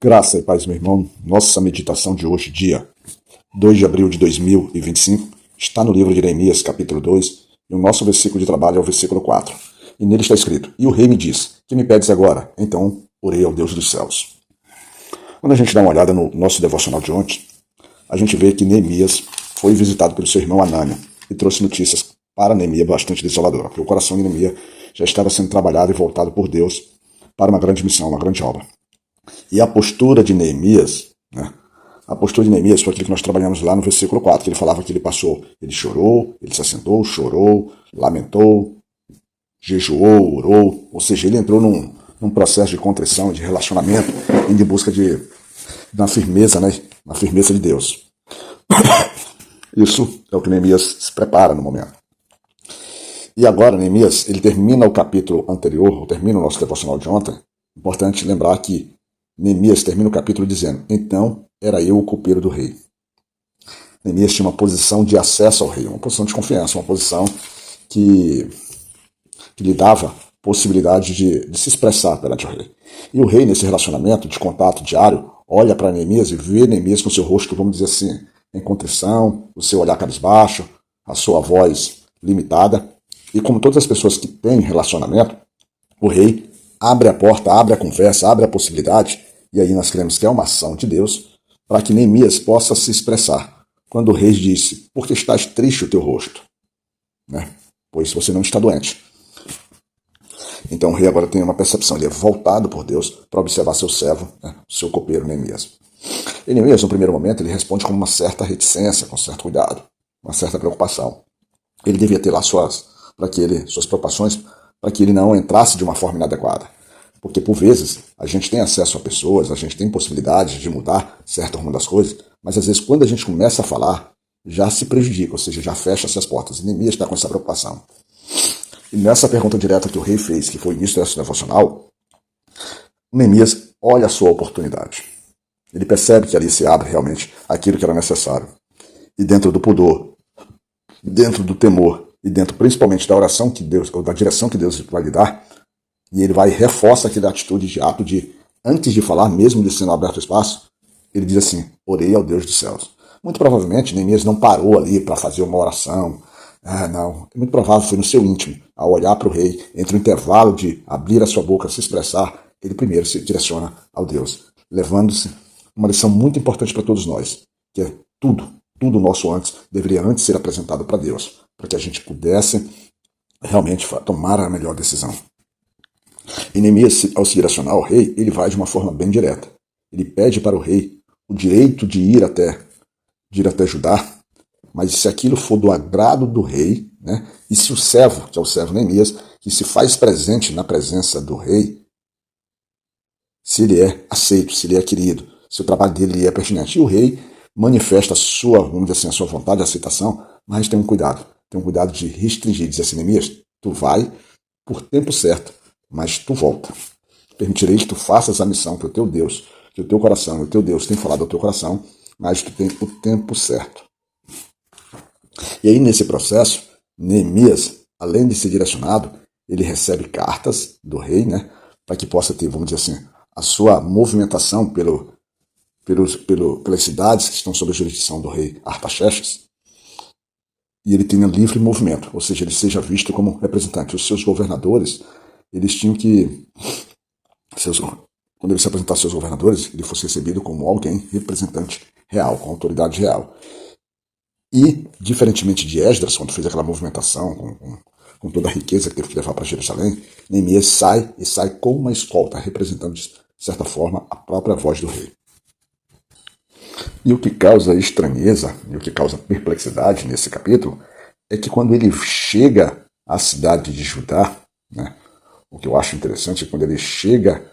Graça e paz, meu irmão. Nossa meditação de hoje, dia 2 de abril de 2025, está no livro de Neemias, capítulo 2, e o nosso versículo de trabalho é o versículo 4. E nele está escrito: E o rei me diz: Que me pedes agora? Então orei ao Deus dos céus. Quando a gente dá uma olhada no nosso devocional de ontem, a gente vê que Neemias foi visitado pelo seu irmão Anânia e trouxe notícias para Neemias bastante desoladoras, porque o coração de Neemias já estava sendo trabalhado e voltado por Deus para uma grande missão, uma grande obra. E a postura de Neemias, né? A postura de Neemias foi aquilo que nós trabalhamos lá no versículo 4, que ele falava que ele chorou, ele se assentou, chorou, lamentou, jejuou, orou, ou seja, ele entrou num processo de contrição, de relacionamento e de busca da firmeza, né? Na firmeza de Deus. Isso é o que Neemias se prepara no momento. E agora, Neemias, ele termina o capítulo anterior, ou termina o nosso devocional de ontem. Importante lembrar que Neemias termina o capítulo dizendo: Então era eu o copeiro do rei. Neemias tinha uma posição de acesso ao rei, uma posição de confiança, uma posição que lhe dava possibilidade de se expressar perante o rei. E o rei, nesse relacionamento de contato diário, olha para Neemias e vê Neemias com seu rosto, vamos dizer assim, em contrição, o seu olhar cabisbaixo, a sua voz limitada. E como todas as pessoas que têm relacionamento, o rei abre a porta, abre a conversa, abre a possibilidade, e aí nós cremos que é uma ação de Deus, para que Neemias possa se expressar. Quando o rei disse: Por que estás triste o teu rosto? Né? Pois você não está doente. Então o rei agora tem uma percepção, ele é voltado por Deus para observar seu servo, né? Seu copeiro Neemias. E Neemias, no primeiro momento, ele responde com uma certa reticência, com certo cuidado, uma certa preocupação. Ele devia ter lá suas preocupações, para que ele não entrasse de uma forma inadequada. Porque, por vezes, a gente tem acesso a pessoas, a gente tem possibilidade de mudar certo rumo das coisas, mas às vezes quando a gente começa a falar, já se prejudica, ou seja, já fecha essas portas. E Neemias está com essa preocupação. E nessa pergunta direta que o rei fez, que foi o início dessa devocional, Neemias olha a sua oportunidade. Ele percebe que ali se abre realmente aquilo que era necessário. E dentro do pudor, dentro do temor, e dentro principalmente da oração que Deus, ou da direção que Deus vai lhe dar, e ele vai e reforça aquela atitude de ato de, antes de falar, mesmo de sendo aberto o espaço, ele diz assim: orei ao Deus dos céus. Muito provavelmente Neemias não parou ali para fazer uma oração, não, muito provável foi no seu íntimo, ao olhar para o rei, entre o intervalo de abrir a sua boca, se expressar, ele primeiro se direciona ao Deus, levando-se uma lição muito importante para todos nós, que é tudo nosso antes, deveria antes ser apresentado para Deus, para que a gente pudesse realmente tomar a melhor decisão. E Neemias, ao se direcionar ao rei, ele vai de uma forma bem direta. Ele pede para o rei o direito de ir até Judá, mas se aquilo for do agrado do rei, né, e se o servo, que é o servo Neemias, que se faz presente na presença do rei, se ele é aceito, se ele é querido, se o trabalho dele é pertinente. E o rei manifesta vamos dizer assim, a sua vontade de aceitação, mas tem um cuidado de restringir, dizer assim: Neemias, tu vai por tempo certo, mas tu volta. Permitirei que tu faças a missão que o teu Deus, que o teu coração, o teu Deus tem falado ao teu coração, mas tu tem o tempo certo. E aí, nesse processo, Neemias, além de ser direcionado, ele recebe cartas do rei, né, para que possa ter, vamos dizer assim, a sua movimentação pelas cidades que estão sob a jurisdição do rei Artaxerxes, e ele tenha livre movimento, ou seja, ele seja visto como representante. Os seus governadores, eles tinham que, quando ele se apresentasse aos seus governadores, ele fosse recebido como alguém representante real, com autoridade real. E, diferentemente de Esdras, quando fez aquela movimentação com toda a riqueza que teve que levar para Jerusalém, Neemias sai com uma escolta, representando, de certa forma, a própria voz do rei. E o que causa estranheza, e o que causa perplexidade nesse capítulo, é que quando ele chega à cidade de Judá, né, o que eu acho interessante é que quando ele chega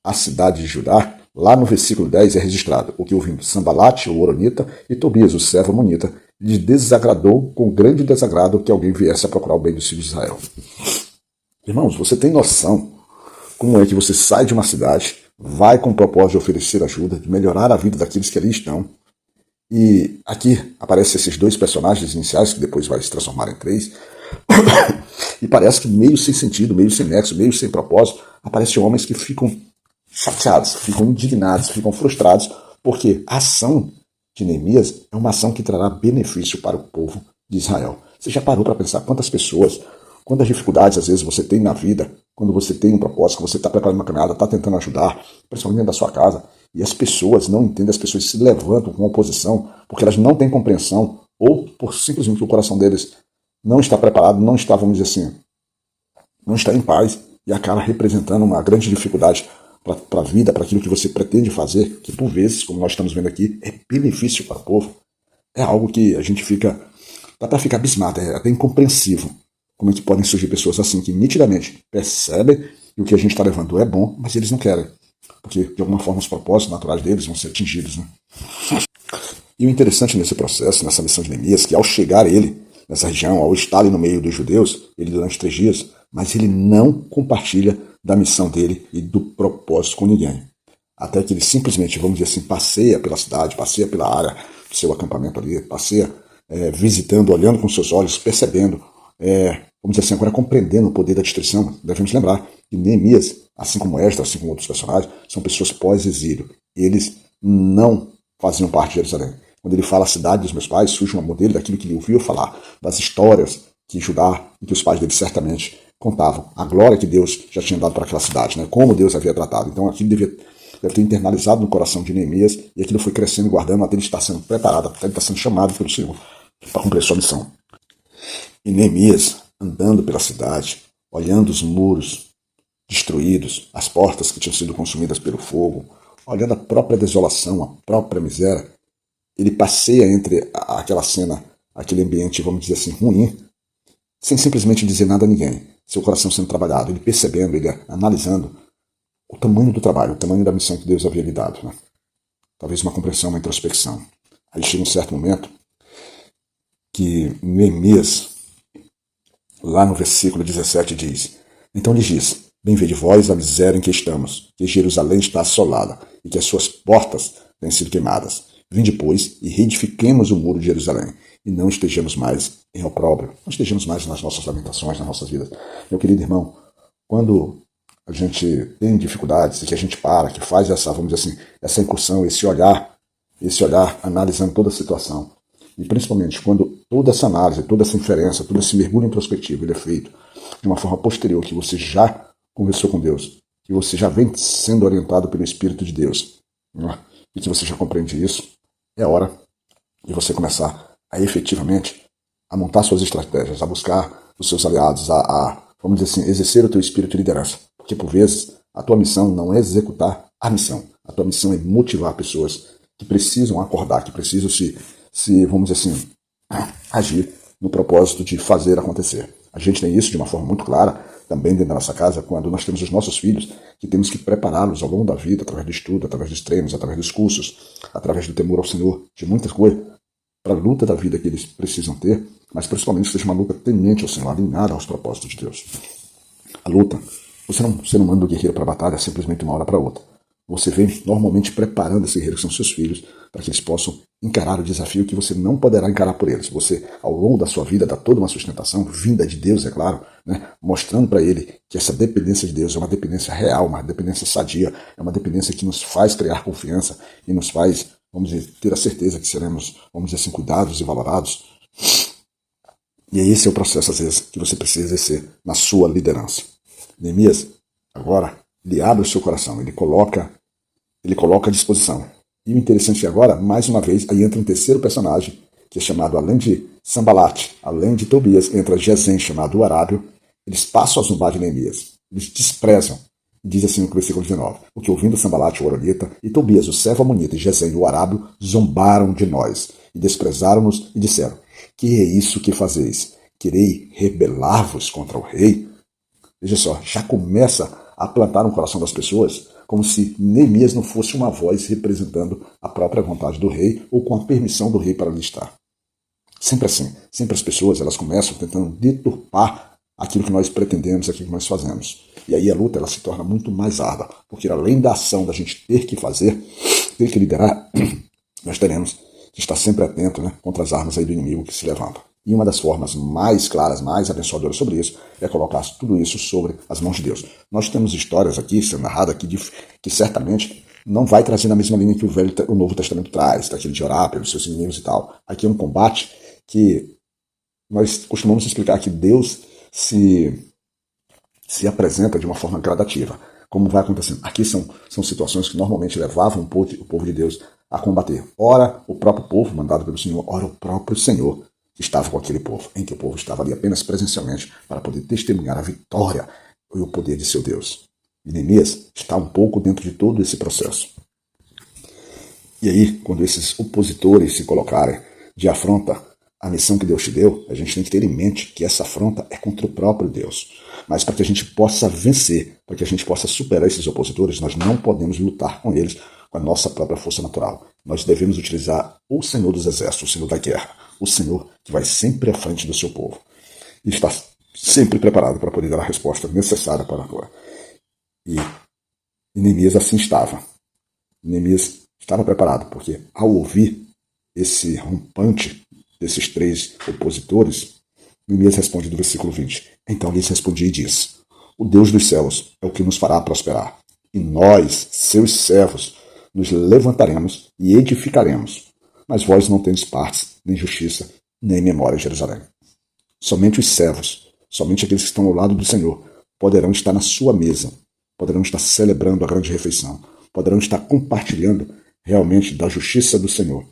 à cidade de Judá, lá no versículo 10 é registrado: o que ouvindo Sambalate, o Horonita, e Tobias, o servo amonita, lhe desagradou com grande desagrado que alguém viesse a procurar o bem dos filhos de Israel. Irmãos, você tem noção como é que você sai de uma cidade, vai com o propósito de oferecer ajuda, de melhorar a vida daqueles que ali estão, e aqui aparecem esses dois personagens iniciais, que depois vai se transformar em três, e parece que meio sem sentido, meio sem nexo, meio sem propósito, aparecem homens que ficam chateados, ficam indignados, ficam frustrados, porque a ação de Neemias é uma ação que trará benefício para o povo de Israel. Você já parou para pensar quantas pessoas, quantas dificuldades às vezes você tem na vida, quando você tem um propósito, que você está preparando uma caminhada, está tentando ajudar, principalmente dentro da sua casa, e as pessoas não entendem, as pessoas se levantam com oposição, porque elas não têm compreensão, ou por simplesmente o coração deles não está preparado, não está, vamos dizer assim, não está em paz, e acaba representando uma grande dificuldade para a vida, para aquilo que você pretende fazer, que por vezes, como nós estamos vendo aqui, é benefício para o povo. É algo que a gente fica, dá para ficar abismado, é até incompreensível. Como é que podem surgir pessoas assim que nitidamente percebem que o que a gente está levando é bom, mas eles não querem. Porque, de alguma forma, os propósitos naturais deles vão ser atingidos. Né? E o interessante nesse processo, nessa missão de Neemias, que ao chegar ele nessa região, ao estar ali no meio dos judeus, ele durante 3 dias, mas ele não compartilha da missão dele e do propósito com ninguém. Até que ele simplesmente, vamos dizer assim, passeia pela cidade, passeia pela área do seu acampamento ali, passeia visitando, olhando com seus olhos, percebendo, vamos dizer assim, agora compreendendo o poder da destruição. Devemos lembrar que Neemias, assim como Esdras, assim como outros personagens, são pessoas pós-exílio. Eles não faziam parte de Jerusalém. Quando ele fala a cidade dos meus pais, surge um modelo daquilo que ele ouviu falar, das histórias que Judá e que os pais dele certamente contavam. A glória que Deus já tinha dado para aquela cidade, né? Como Deus havia tratado. Então aquilo deve ter internalizado no coração de Neemias, e aquilo foi crescendo e guardando até ele estar sendo preparado, até ele estar sendo chamado pelo Senhor para cumprir sua missão. E Neemias, andando pela cidade, olhando os muros destruídos, as portas que tinham sido consumidas pelo fogo, olhando a própria desolação, a própria miséria, ele passeia entre aquela cena, aquele ambiente, vamos dizer assim, ruim, sem simplesmente dizer nada a ninguém. Seu coração sendo trabalhado, ele percebendo, ele analisando o tamanho do trabalho, o tamanho da missão que Deus havia lhe dado. Né? Talvez uma compreensão, uma introspecção. Aí chega um certo momento que Neemias, lá no versículo 17, diz: Então lhes diz: Bem vede vós a miséria em que estamos, que Jerusalém está assolada e que as suas portas têm sido queimadas. Vinde, pois, e reedifiquemos o muro de Jerusalém, e não estejamos mais em opróbrio, não estejamos mais nas nossas lamentações, nas nossas vidas. Meu querido irmão, quando a gente tem dificuldades e que a gente para, que faz essa, vamos dizer assim, essa incursão, esse olhar analisando toda a situação, e principalmente quando toda essa análise, toda essa inferência, todo esse mergulho introspectivo ele é feito de uma forma posterior, que você já conversou com Deus, que você já vem sendo orientado pelo Espírito de Deus, né? E que você já compreende isso, é hora de você começar a efetivamente a montar suas estratégias, a buscar os seus aliados, vamos dizer assim, exercer o teu espírito de liderança. Porque por vezes a tua missão não é executar a missão, a tua missão é motivar pessoas que precisam acordar, que precisam vamos dizer assim, agir no propósito de fazer acontecer. A gente tem isso de uma forma muito clara também dentro da nossa casa, quando nós temos os nossos filhos, que temos que prepará-los ao longo da vida, através do estudo, através dos treinos, através dos cursos, através do temor ao Senhor, de muitas coisas, para a luta da vida que eles precisam ter, mas principalmente seja uma luta temente ao Senhor, alinhada aos propósitos de Deus. A luta, você não manda o guerreiro para a batalha simplesmente de uma hora para outra. Você vem normalmente preparando esses guerreiros, que são seus filhos, para que eles possam encarar o desafio que você não poderá encarar por eles. Você, ao longo da sua vida, dá toda uma sustentação, vinda de Deus, é claro, né? Mostrando para ele que essa dependência de Deus é uma dependência real, uma dependência sadia, é uma dependência que nos faz criar confiança e nos faz, vamos dizer, ter a certeza que seremos, vamos dizer assim, cuidados e valorados. E esse é o processo, às vezes, que você precisa exercer na sua liderança. Neemias, agora, ele abre o seu coração, ele coloca à disposição. E o interessante é agora, mais uma vez, aí entra um terceiro personagem, que é chamado, além de Sanbalat, além de Tobias, entra Gesem, chamado o Arábio. Eles passam a zombar de Neemias. Eles desprezam. E diz assim no versículo 19: O que ouvindo Sanbalat, o Horonita, e Tobias, o servo amonita, e Gesem, o Arábio, zombaram de nós, e desprezaram-nos, e disseram: Que é isso que fazeis? Querei rebelar-vos contra o rei? Veja só, já começa a plantar no coração das pessoas como se Neemias não fosse uma voz representando a própria vontade do rei ou com a permissão do rei para ali estar. Sempre assim, sempre as pessoas elas começam tentando deturpar aquilo que nós pretendemos, aquilo que nós fazemos. E aí a luta ela se torna muito mais árdua, porque além da ação da gente ter que fazer, ter que liderar, nós teremos que estar sempre atento, né, contra as armas aí do inimigo que se levantam. E uma das formas mais claras, mais abençoadoras sobre isso, é colocar tudo isso sobre as mãos de Deus. Nós temos histórias aqui, sendo narradas aqui, que certamente não vai trazer na mesma linha que o Novo Testamento traz, daquele de orar pelos seus inimigos e tal. Aqui é um combate que nós costumamos explicar que Deus se apresenta de uma forma gradativa, como vai acontecendo. Aqui são situações que normalmente levavam o povo de Deus a combater. Ora, o próprio povo mandado pelo Senhor, ora, o próprio Senhor que estava com aquele povo, em que o povo estava ali apenas presencialmente para poder testemunhar a vitória e o poder de seu Deus. E Neemias está um pouco dentro de todo esse processo. E aí, quando esses opositores se colocarem de afronta à missão que Deus te deu, a gente tem que ter em mente que essa afronta é contra o próprio Deus. Mas para que a gente possa vencer, para que a gente possa superar esses opositores, nós não podemos lutar com eles com a nossa própria força natural. Nós devemos utilizar o Senhor dos Exércitos, o Senhor da guerra, o Senhor que vai sempre à frente do seu povo e está sempre preparado para poder dar a resposta necessária para a dor. E Neemias assim estava. Neemias estava preparado, porque ao ouvir esse rompante desses 3 opositores, Neemias responde do versículo 20. Então lhes respondi e disse: o Deus dos céus é o que nos fará prosperar, e nós, seus servos, nos levantaremos e edificaremos. Mas vós não tendes partes, nem justiça, nem memória em Jerusalém. Somente os servos, somente aqueles que estão ao lado do Senhor, poderão estar na sua mesa, poderão estar celebrando a grande refeição, poderão estar compartilhando realmente da justiça do Senhor.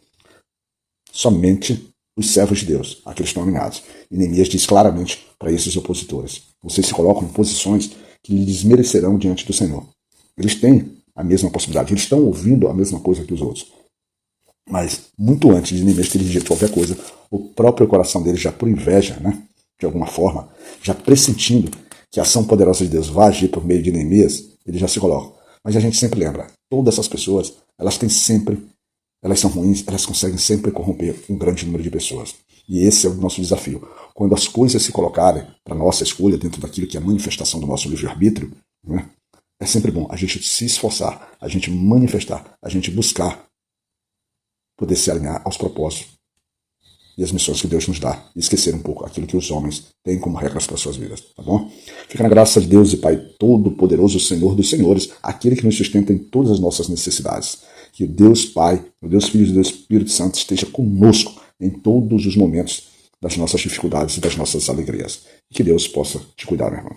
Somente os servos de Deus, aqueles que estão alinhados. E Neemias diz claramente para esses opositores: vocês se colocam em posições que lhe desmerecerão diante do Senhor. Eles têm a mesma possibilidade, eles estão ouvindo a mesma coisa que os outros. Mas muito antes de Neemias ter dito qualquer coisa, o próprio coração deles, já por inveja, de alguma forma, já pressentindo que a ação poderosa de Deus vai agir por meio de Neemias, eles já se colocam. Mas a gente sempre lembra, todas essas pessoas, elas são ruins, elas conseguem sempre corromper um grande número de pessoas. E esse é o nosso desafio. Quando as coisas se colocarem para nossa escolha, dentro daquilo que é a manifestação do nosso livre-arbítrio, é sempre bom a gente se esforçar, a gente manifestar, a gente buscar poder se alinhar aos propósitos e as missões que Deus nos dá, e esquecer um pouco aquilo que os homens têm como regras para suas vidas, tá bom? Fica na graça de Deus e Pai Todo-Poderoso, Senhor dos Senhores, aquele que nos sustenta em todas as nossas necessidades. Que o Deus Pai, o Deus Filho e o Deus Espírito Santo esteja conosco em todos os momentos das nossas dificuldades e das nossas alegrias. Que Deus possa te cuidar, meu irmão.